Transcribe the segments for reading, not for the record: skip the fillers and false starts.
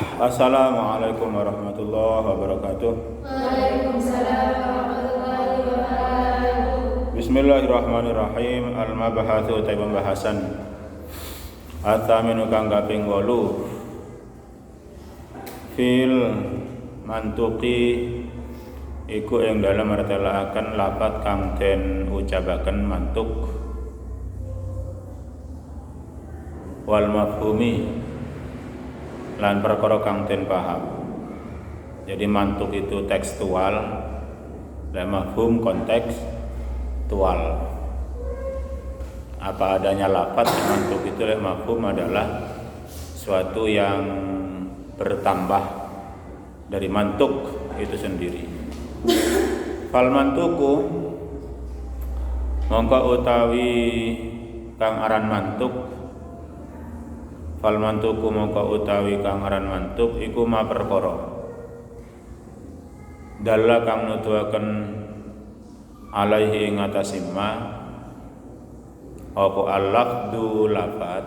Assalamualaikum warahmatullahi wabarakatuh. Waalaikumsalam warahmatullahi wabarakatuh. Bismillahirrahmanirrahim. Al-mabahatsu ta pembahasan At-taminu kang kaping 8 fil mantuqi iku ing dalem martelaaken lafat kang den ucapaken mantuk wal mafhumi lan perkara kang den paham. Jadi mantuk itu tekstual, dan mafhum kontekstual. Apa adanya lafaz mantuk itu mafhum adalah suatu yang bertambah dari mantuk itu sendiri. Fal mantuku mongko utawi kang aran mantuk, fal mantuku mongko utawi kang aran mantuk iku ma perkara dalla kang nuduhaken alaihi ing atase ma apa al-lafdu lafat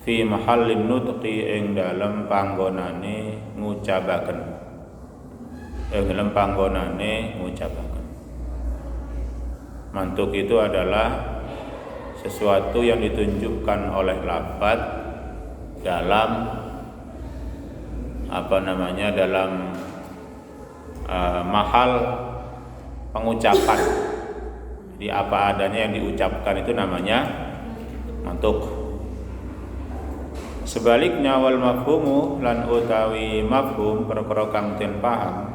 fi mahallin nutqi ing dalem panggonane ngucapaken, ing dalem panggonane ngucapaken. Mantuk itu adalah sesuatu yang ditunjukkan oleh lafaz dalam dalam mahal pengucapan. Jadi apa adanya yang diucapkan itu namanya mantuk. Sebaliknya wal mafhumu lan utawi mafhum perkara kang den paham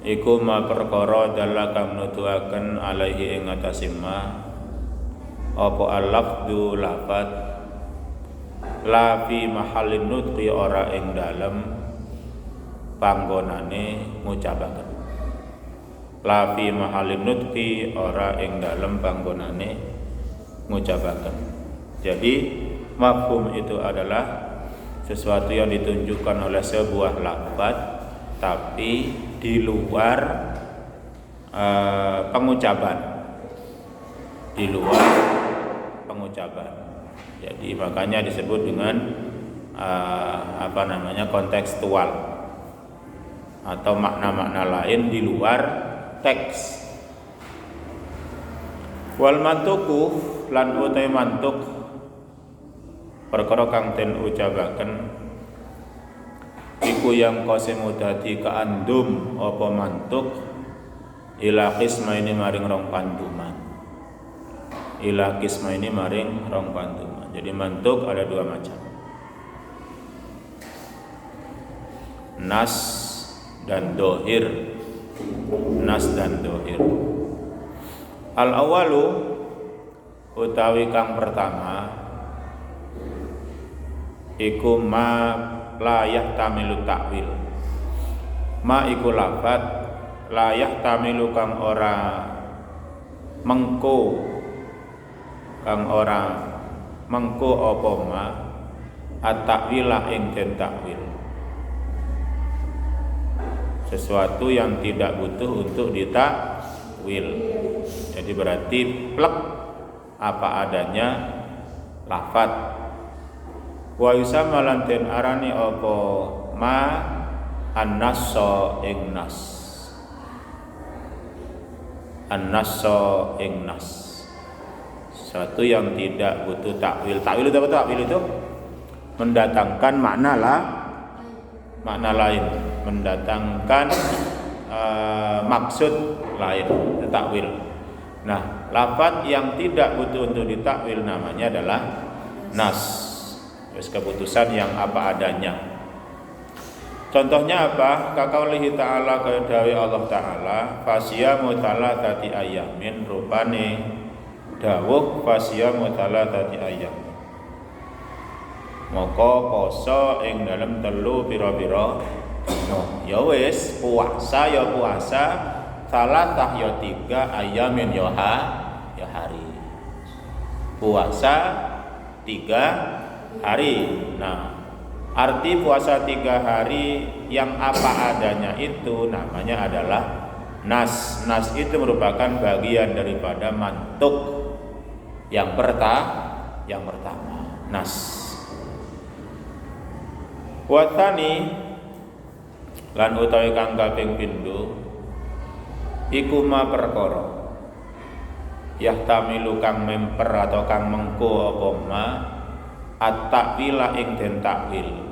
iku ma perkara dalla kang nuduhaken alaihi ing atase ma apa al-lafdu lafat la fi mahallin nutqi ora ing dalem panggonane ngucapaken, la fi mahallin nutqi ora ing dalem panggonane ngucapaken. Jadi mafhum itu adalah sesuatu yang ditunjukkan oleh sebuah lafaz tapi di luar pengucapan, di luar pengucapan. Jadi makanya disebut dengan kontekstual atau makna-makna lain di luar teks. Wal mantuku lan utai mantuk perkara kang den ucapaken iku yang qasimu dadi kaandum apa mantuk ila qismaini maring rong panduman, ila qismaini maring rong panduman. Jadi mantuk ada dua macam, nas dan dohir. Nas dan dohir. Al awalu utawi kang pertama iku ma layah tamilu takwil. Ma iku lafat layah tamilu kang ora mengko apa ma at-takwilah ing den takwil. Sesuatu yang tidak butuh untuk ditakwil. Jadi berarti plek apa adanya lafat. Wa yusamma lan den arani apa ma an-nassa ing nas. An-nassa ing nas. Sesuatu yang tidak butuh takwil. Takwil itu apa? Takwil itu mendatangkan makna lain, mendatangkan maksud lain, takwil. Nah, lafaz yang tidak butuh untuk ditakwil namanya adalah nas. Terus keputusan yang apa adanya. Contohnya apa? Kaqaulihi ta'ala kaya dawuh Allah Ta'ala, fasiyamu thalathati ayyamin, rupane dawuh fasiyamu thalathati ayyam. Maka poso ing dalem telu pira-pira dina. Ya wis, puasa ya puasa, salatah ya 3, ayamin ya hari. Puasa 3 hari. Nah, arti puasa 3 hari yang apa adanya itu namanya adalah nas. Nas itu merupakan bagian daripada mantuk yang pertama. Nas. Watani lan utawi kang kaping pindho iku ma perkara yahtamilu kang memper atau kang mengko apa ma at-takwila ing den takwil.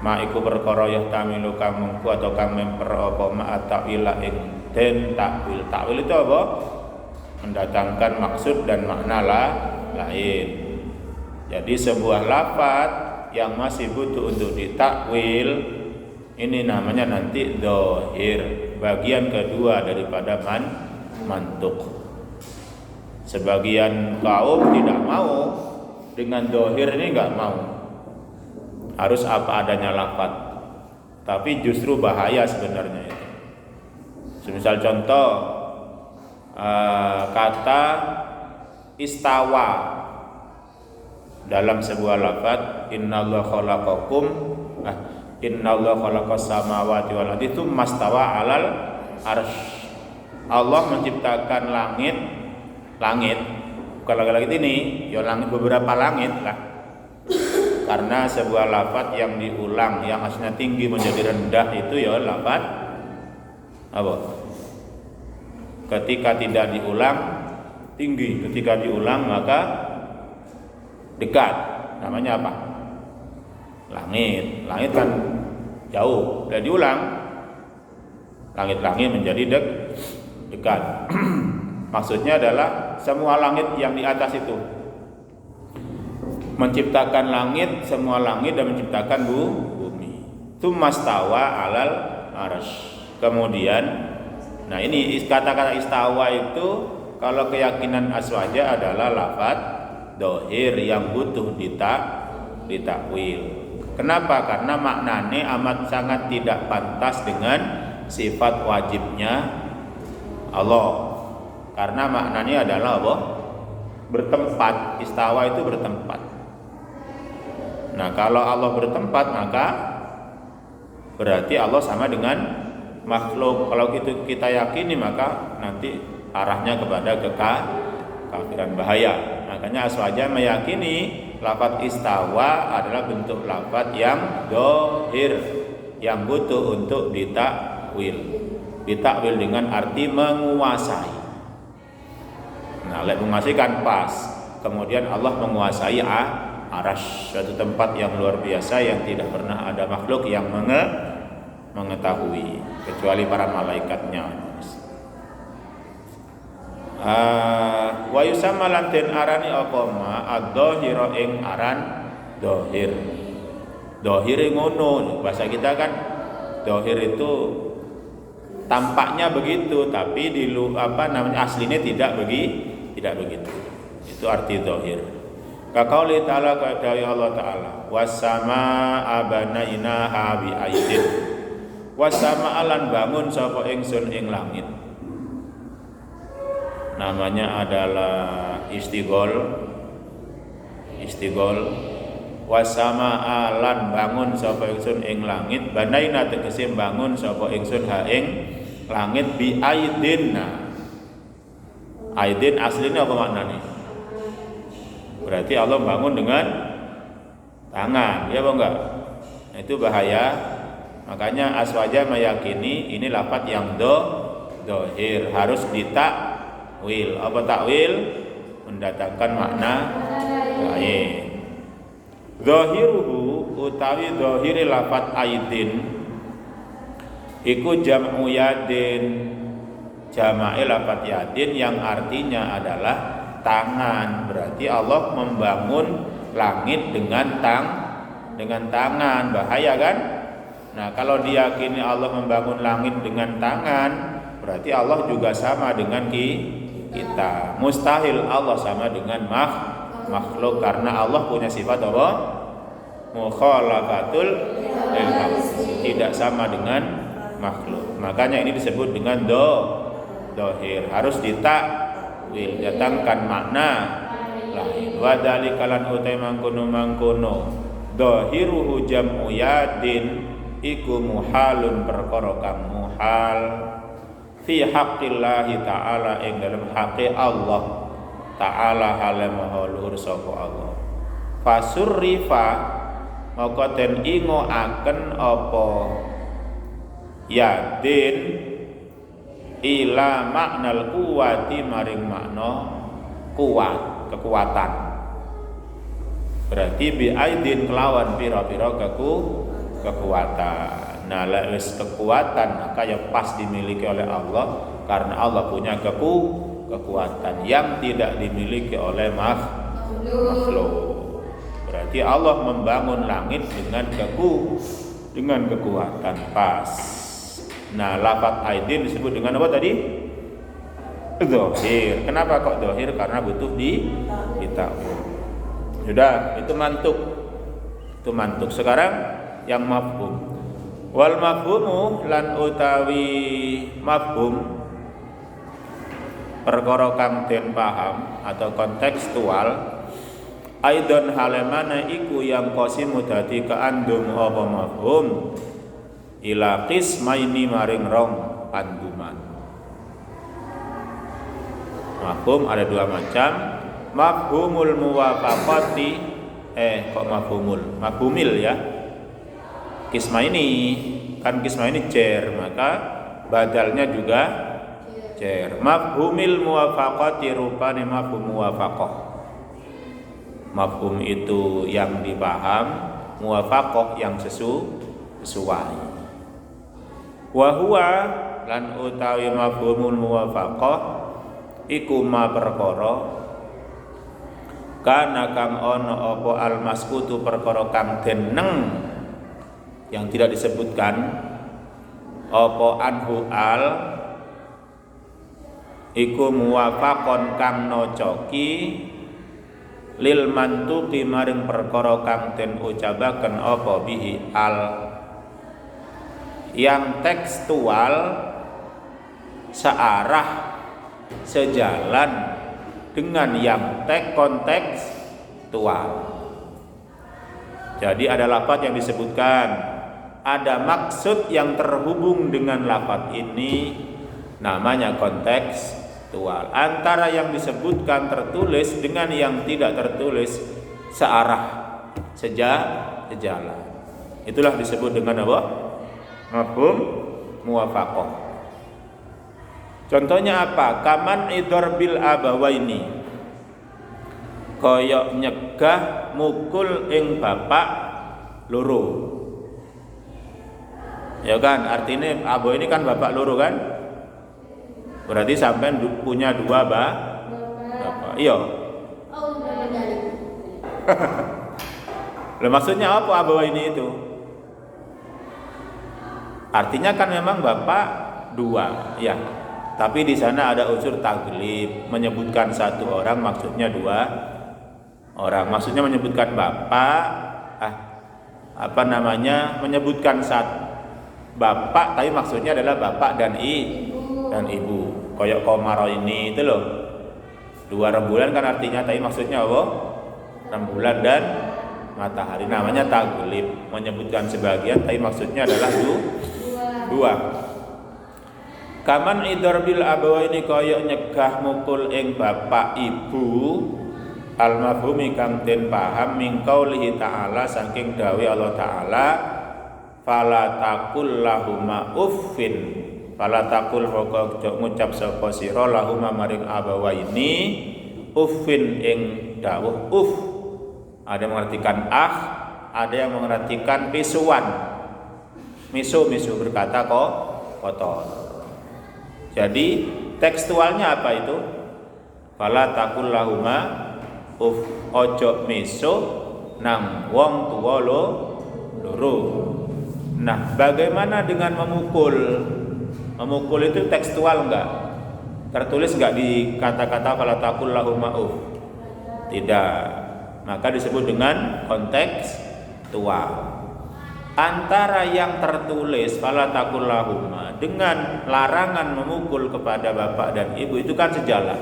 Ma iku perkara yahtamilu kang mengko atau kang memper apa ma at-takwila ing den takwil. Takwil itu apa? Mendatangkan maksud dan makna lain. Jadi sebuah lafaz yang masih butuh untuk ditakwil ini namanya nanti dhahir, bagian kedua daripada mantuk. Sebagian kaum tidak mau dengan dhahir ini, enggak mau, harus apa adanya lafaz. Tapi justru bahaya sebenarnya itu. Semisal contoh kata istawa dalam sebuah lafaz, innallaha khalaqakum, innallaha khalaqas samawati wal ardi tsumma stawa 'alal arsy. Allah menciptakan langit, bukan langit ini, ya langit, beberapa langit lah. Karena sebuah lafaz yang diulang, yang aslinya tinggi menjadi rendah itu ya lafaz apa? Ketika tidak diulang tinggi, ketika diulang maka dekat, namanya apa? Langit. Langit kan jauh, udah diulang langit-langit menjadi dekat. Maksudnya adalah semua langit yang di atas itu, menciptakan langit, semua langit, dan menciptakan bumi. Tsummastawa 'alal arsy. Kemudian, nah ini kata-kata istawa itu kalau keyakinan aswaja adalah lafaz dhahir yang butuh ditakwil. Kenapa? Karena maknanya amat sangat tidak pantas dengan sifat wajibnya Allah. Karena maknanya adalah apa? Bertempat. Istawa itu bertempat. Nah, kalau Allah bertempat maka berarti Allah sama dengan makhluk. Kalau itu kita yakini maka nanti arahnya kepada kekafiran, bahaya. Makanya aswaja meyakini lafaz istawa adalah bentuk lafaz yang dhahir, yang butuh untuk ditakwil. Ditakwil dengan arti menguasai. Nah, menguasai kan pas. Kemudian Allah menguasai arasy, suatu tempat yang luar biasa yang tidak pernah ada makhluk yang mengetahui kecuali para malaikatnya. Wa yusamma lan den arani apa ma ad-dhahira ing aran dhahir. Dhahir ngono, bahasa kita kan dhahir itu tampaknya begitu, tapi di aslinya tidak begitu. Itu arti dhahir. Ka qauli ta'ala, ka Allah Ta'ala, was-samaa banainaha bi aidin. Was-samaa lan bangun sapa ingsun ing langit. Namanya adalah istighol. Wasama alan bangun sapa ingsun ing langit, banaina tegese bangun sapa ingsun ha ing langit bi aidinna. Aidin aslinya apa maknanya? Berarti Allah bangun dengan tangan, ya apa enggak? Nah, itu bahaya. Makanya aswaja meyakini ini lafaz yang dhahir, harus ditakwil. Apa takwil? Mendatangkan makna lain. Zahiruhu utawi zahiri lafaz aidin iku jam'u yadin, jama'i lafaz yadin yang artinya adalah tangan. Berarti Allah membangun langit dengan tangan. Bahaya kan? Nah, kalau diyakini Allah membangun langit dengan tangan, berarti Allah juga sama dengan kita. Mustahil Allah sama dengan makhluk, karena Allah punya sifat apa? Mukhalafatul lil khalq, tidak sama dengan makhluk. Makanya ini disebut dengan dhahir, harus ditakwil, datangkan makna lain. Wa dzalika lan utai mangkono dhahiruhu jam'u yadin iku muhalun perkara kang muhal fi haqqillahi ta'ala ing dalam haqqi Allah ta'ala hale maha luhur sapa Allah. Fasurrifa maka den ingoaken apa yadin ila maknal kuwati maring makna kuat, kekuatan. Berarti bi aidin kelawan pira-pira kekuatan. Nah, wis kekuatan kaya pas dimiliki oleh Allah karena Allah punya kekuatan yang tidak dimiliki oleh makhluk. Berarti Allah membangun langit dengan kekuatan pas. Nah, lafaz aidin disebut dengan apa tadi? Dzahir. Kenapa kok dzahir? Karena butuh ditakwil. Sudah, itu mantuk. Itu mantuk. Sekarang yang mafhum. Wal mafhumu lan utawi mafhum perkara kang den paham atau kontekstual aidon halemana iku yang qasimu dadi keandum apa mafhum ila qismaini maring rong panduman. Mafhum ada dua macam. Mafhumul muwafaqati mafhumil ya. Qismaini kan qismaini jar, maka badalnya juga jar. Mafhumil muwafaqati rupane mafhum muwafaqah. Mafhum itu yang dipaham, muwafaqah yang sesuai. Wa huwa lan utawi mafhumul muwafaqah iku ma perkara kana kang ana apa almaskutu perkara kang deneng yang tidak disebutkan apa anhu al iku muwafaqon kang nocoki lil mantuqi maring perkara kang den ucapaken apa bihi al yang tekstual searah sejalan dengan yang kontekstual. Jadi ada lafaz yang disebutkan, ada maksud yang terhubung dengan lafaz ini, namanya kontekstual. Antara yang disebutkan tertulis dengan yang tidak tertulis searah, sejalan. Itulah disebut dengan apa? Mafhum muwafaqah. Contohnya apa? Kaman idorbil abawaini, koyok nyegah mukul ing bapak loro. Ya kan, artinya abo ini kan bapak loro kan? Berarti sampai punya dua bapak. Iya. Lah maksudnya apa abawaini itu? Artinya kan memang bapak dua, ya. Tapi di sana ada unsur taglib, menyebutkan satu orang maksudnya dua orang. Maksudnya menyebutkan bapak, menyebutkan satu bapak, tapi maksudnya adalah bapak dan ibu. Koyok komaro ini itu loh. Dua rembulan kan artinya, tapi maksudnya apa? Rembulan dan matahari. Namanya taglib, menyebutkan sebagian, tapi maksudnya adalah dua. Kaman idorbil abawaini koyok nyegah mukul ing bapak ibu al mafhumi kang den paham min qaulihi ta'ala saking dawuh Allah Ta'ala fala taqul lahuma uffin fala taqul moko ngucap sapa sira lahuma maring abawaini uffin ing dawuh uff. Ada yang mengartikan ada yang mengartikan pisuan. Misu berkata kotor. Jadi tekstualnya apa itu? Fala taqul lahuma uff, ojo miso nang wong tuwa loro. Nah, bagaimana dengan memukul? Memukul itu tekstual enggak? Tertulis enggak di kata-kata fala taqul lahuma uff? Tidak. Maka disebut dengan kontekstual. Antara yang tertulis fala taqul lahuma dengan larangan memukul kepada bapak dan ibu itu kan sejalan,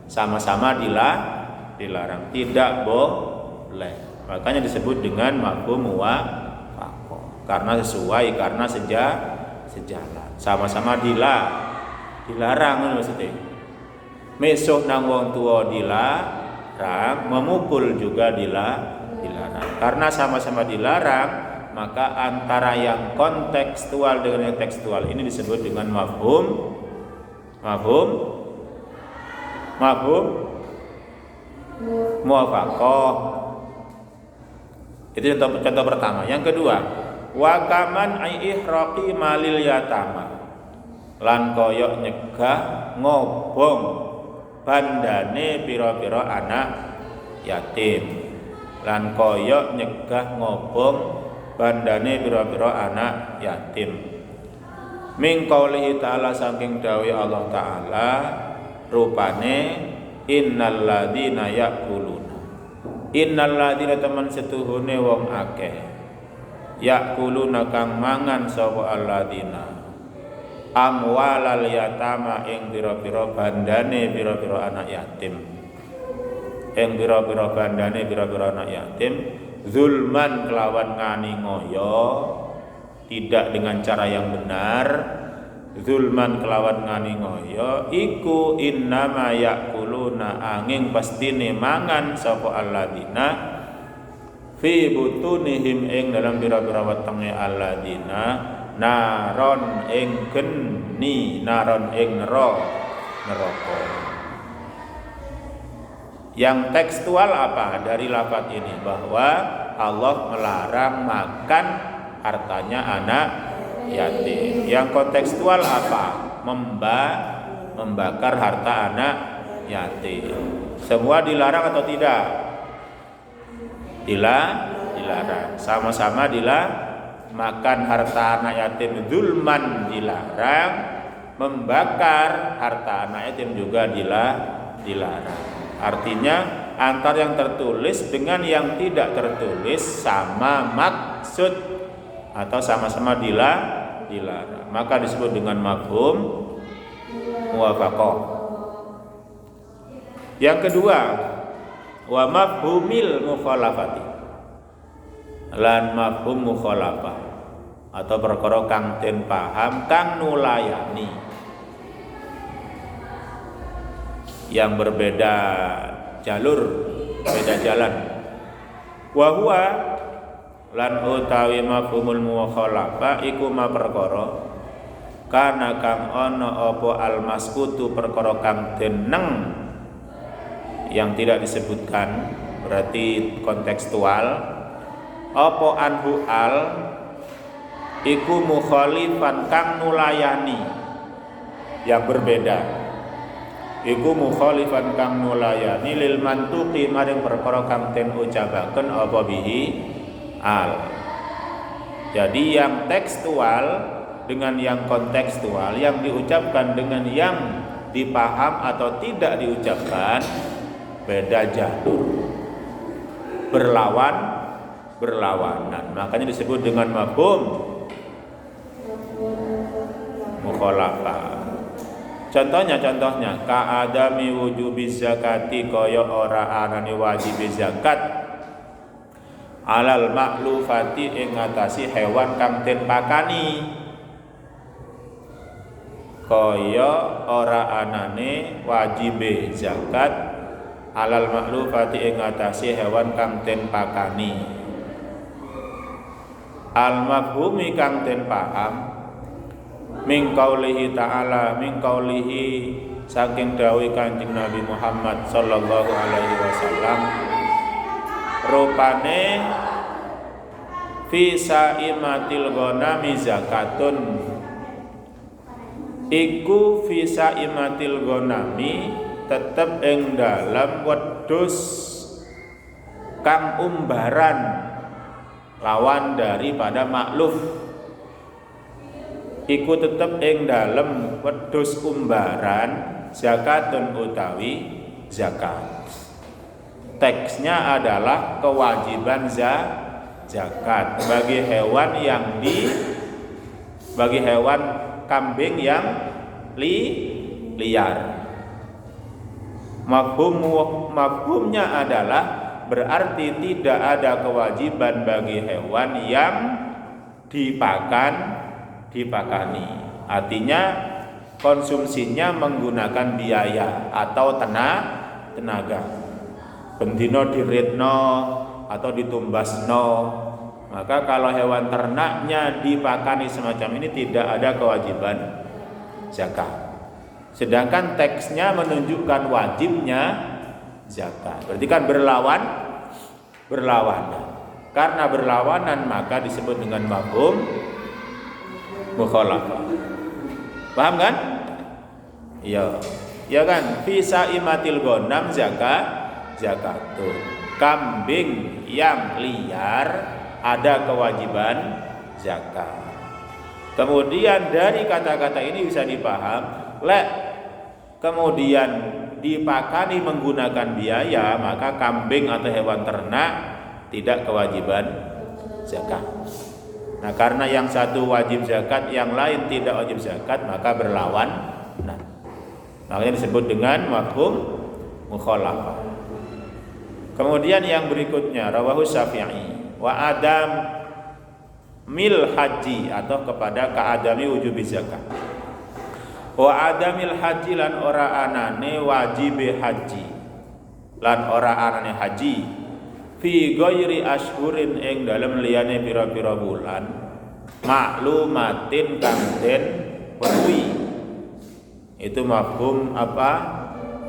sama-sama dilarang, tidak boleh. Makanya disebut dengan mafhum muwafaqah, karena sesuai, karena sejalan, sama-sama dilarang maksudnya. Mesuh nang wong tua dilarang, memukul juga dilarang. Karena sama-sama dilarang, maka antara yang kontekstual dengan yang tekstual ini disebut dengan mafhum muwafaqah. Itu contoh pertama. Yang kedua, wa kaman ihraqi malil yatama, lan koyok nyegah ngobong bandane pira-pira anak yatim. Lan koyok nyegah ngobong bandane pira-pira anak yatim. Min qaulihi ta'ala, saking dawuh Allah Ta'ala, rupane innal ladzina yaquluna, innal ladzina teman setuhune wong akeh, yaquluna kang mangan sapa alladzina amwalal yatama ing pira-pira bandane pira-pira anak yatim, ing pira-pira bandane pira-pira anak yatim, zulman kelawan ngani ngoyo, tidak dengan cara yang benar, zulman kelawan ngani ngoyo, iku innama yakuluna angin pastine mangan sapa alladzina fi butunihim ing dalam pira-pira wetenge alladzina naron ing geni, naron ing neraka. Yang tekstual apa dari lafaz ini? Bahwa Allah melarang makan hartanya anak yatim. Yang kontekstual apa? Membakar harta anak yatim. Semua dilarang atau tidak? Dilarang. Sama-sama dilarang. Makan harta anak yatim zulman dilarang, membakar harta anak yatim juga dilarang. Artinya antara yang tertulis dengan yang tidak tertulis sama maksud atau sama-sama dilarang, maka disebut dengan mafhum muwafaqah. Yang kedua, wa mafhumil mukhalafati, lan mafhum mukhalafah atau perkara kang den paham kang nulayani, yang berbeda jalur, beda jalan. Wa huwa lan utawi mafhumul mukhalafah iku ma perkara kana kang ana apa almaskutu perkara kang deneng yang tidak disebutkan, berarti kontekstual. Apa anhu al iku mukhalifan kang nulayani, yang berbeda iku mukhalifan kang nulayani lil mantuqi maring perkara kang den ucapaken apa bihi al. Jadi yang tekstual dengan yang kontekstual, yang diucapkan dengan yang dipaham atau tidak diucapkan, beda jalur, berlawanan. Makanya disebut dengan mafhum mukhalafah. Contohnya ka'adami wujubi zakati, kaya ora anane wajib zakat alal maklufati ing ngatasi hewan kang den pakani, kaya ora anane wajib zakat alal maklufati ing ngatasi hewan kang den pakani. Al mafhumi kang den paham min qaulihi ta'ala, min qaulihi saking dawuh Kanjeng Nabi Muhammad sallallahu alaihi wasallam, rupane fi saimatil ghanami zakatun, iku fi saimatil ghanami tetep ing dalam wedhus kang umbaran lawan daripada makluf, iku tetep ing dalem wedhus umbaran zakatun utawi zakat. Teksnya adalah kewajiban zakat bagi hewan yang bagi hewan kambing yang liar. Mafhumnya adalah berarti tidak ada kewajiban bagi hewan yang dipakani. Artinya konsumsinya menggunakan biaya atau tenaga. Bendino diritno atau ditumbasno. Maka kalau hewan ternaknya dipakani semacam ini tidak ada kewajiban zakat. Sedangkan teksnya menunjukkan wajibnya zakat. Berarti kan berlawanan. Karena berlawanan maka disebut dengan mafhum mukhalafah. Paham kan? Iya. Ya kan? Fi saimatil ghanam zakatun. Kambing yang liar ada kewajiban zakat. Kemudian dari kata-kata ini bisa dipaham, kemudian dipakani menggunakan biaya, maka kambing atau hewan ternak tidak kewajiban zakat. Nah, karena yang satu wajib zakat, yang lain tidak wajib zakat, maka berlawan. Nah, makanya disebut dengan mafhum mukhalafah. Kemudian yang berikutnya rawahu Syafi'i wa adam mil haji atau kepada kaadami wujubi zakat. Wa adamil haji lan ora anane wajib haji. Lan ora anane haji fi ghairi ashhurin ing dalem liyane pira-pira bulan maklumatin kang den weruhi. Itu mafhum apa?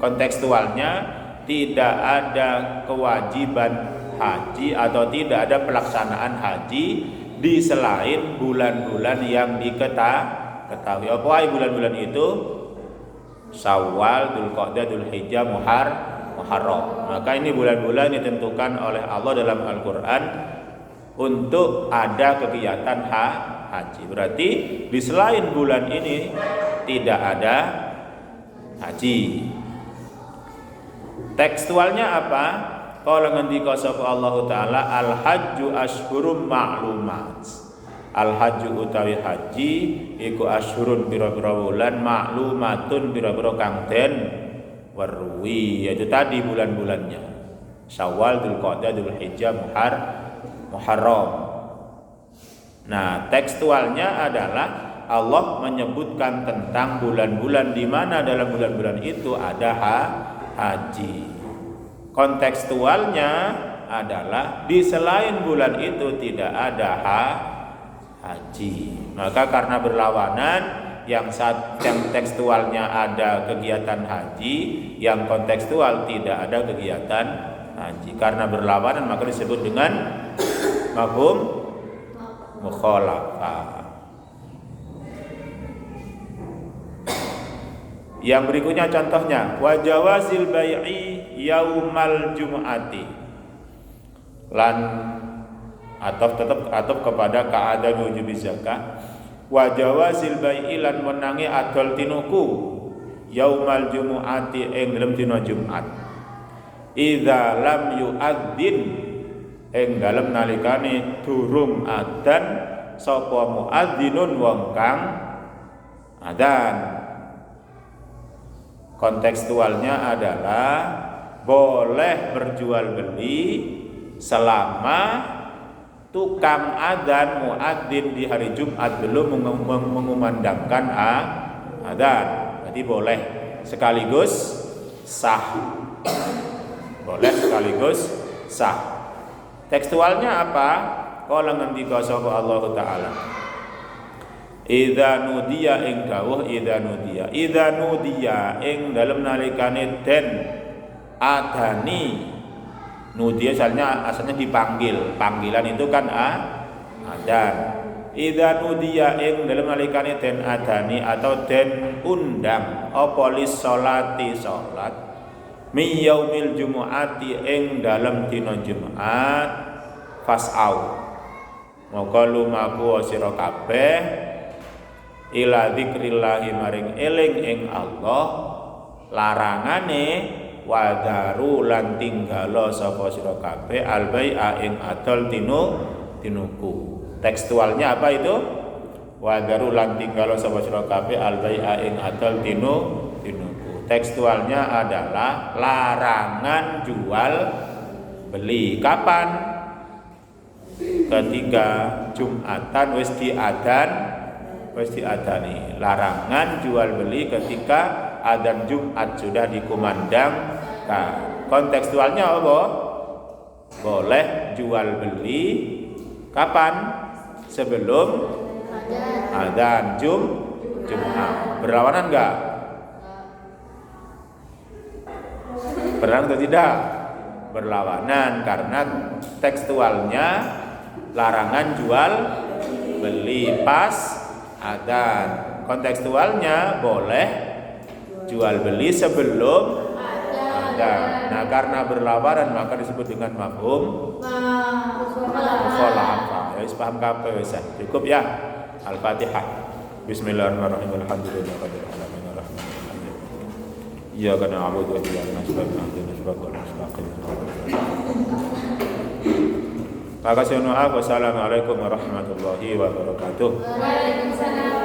Kontekstualnya tidak ada kewajiban haji atau tidak ada pelaksanaan haji di selain bulan-bulan yang diketahui. Apa bulan-bulan itu? Syawal, Dzulqa'dah, Dzulhijjah, Muharram. Maka ini bulan-bulan ditentukan oleh Allah dalam Al-Qur'an untuk ada kegiatan haji. Berarti di selain bulan ini tidak ada haji. Tekstualnya apa? Qala ngendika sapa Allah taala al-hajju ashhurum ma'lumat. Al-hajju utawi haji iku ashhurun pira-pira wulan ma'lumatun pira-pira kang den weruhi, yaitu tadi bulan-bulannya. Syawal, Dzulqa'dah, Dzulhijjah, Muharram. Nah, tekstualnya adalah Allah menyebutkan tentang bulan-bulan di mana dalam bulan-bulan itu ada haji. Kontekstualnya adalah di selain bulan itu tidak ada haji. Maka karena berlawanan, yang tekstualnya ada kegiatan haji, yang kontekstual tidak ada kegiatan haji. Karena berlawanan maka disebut dengan mafhum mukhalafah. Yang berikutnya contohnya wa jawazil bai'i yaumal jumu'ati lan atau kepada ka'adam wujubi zakat wa jawazil bai'i lan menangi adol tinuku yaumal jumu'ati ing dalem dina Jumat idza lam yu'adzin ing dalem nalikane durung adzan sapa muadzinun wong kang adzan. Kontekstualnya adalah boleh berjual beli selama tukang adzan muadzin di hari Jumat belum mengumandangkan adzan. Jadi boleh sekaligus sah. Boleh sekaligus sah. Tekstualnya apa? Qala ngendika sapa Allah taala idza nudiya ing dawuh idza nudiya ing dalem nalikane den adani. Nudiya asalnya dipanggil, panggilan itu kan adzan. Idza nudiya ing dalem nalikane den adani atau den undang apa lis sholati salat mi yaumil jumu'ati ing dalem dina Jumat fas'au maka lumaku sira kabeh ila dzikrillahi maring eling ing Allah larangane wadaru lan tinggalo sapa sira kabeh albai'a ing adol tinuku. Tekstualnya apa itu? Wadaru lan tinggalo sapa sira kabeh albai'a ing adol tinuku. Tekstualnya adalah larangan jual beli. Kapan? Ketika Jumatan wis diadani. Larangan jual beli ketika adzan Jumat sudah dikumandangkan. Kontekstualnya apa? Boleh jual beli kapan? Sebelum adzan Jumat. Berlawanan enggak? Berlawanan atau tidak? Berlawanan karena tekstualnya larangan jual beli pas adzan. Kontekstualnya boleh jual beli sebelum adzan. Nah, karena berlawanan maka disebut dengan mafhum mukhalafah. Ya, paham kabeh wis. Cukup ya. Al-Fatihah. Bismillahirrahmanirrahim. Alhamdulillahirabbil alamin arrahmanirrahim. Iyyaka na'budu wa iyyaka nasta'in. Ihdinas siratal mustaqim. Wassalamualaikum warahmatullahi wabarakatuh. Waalaikumsalam.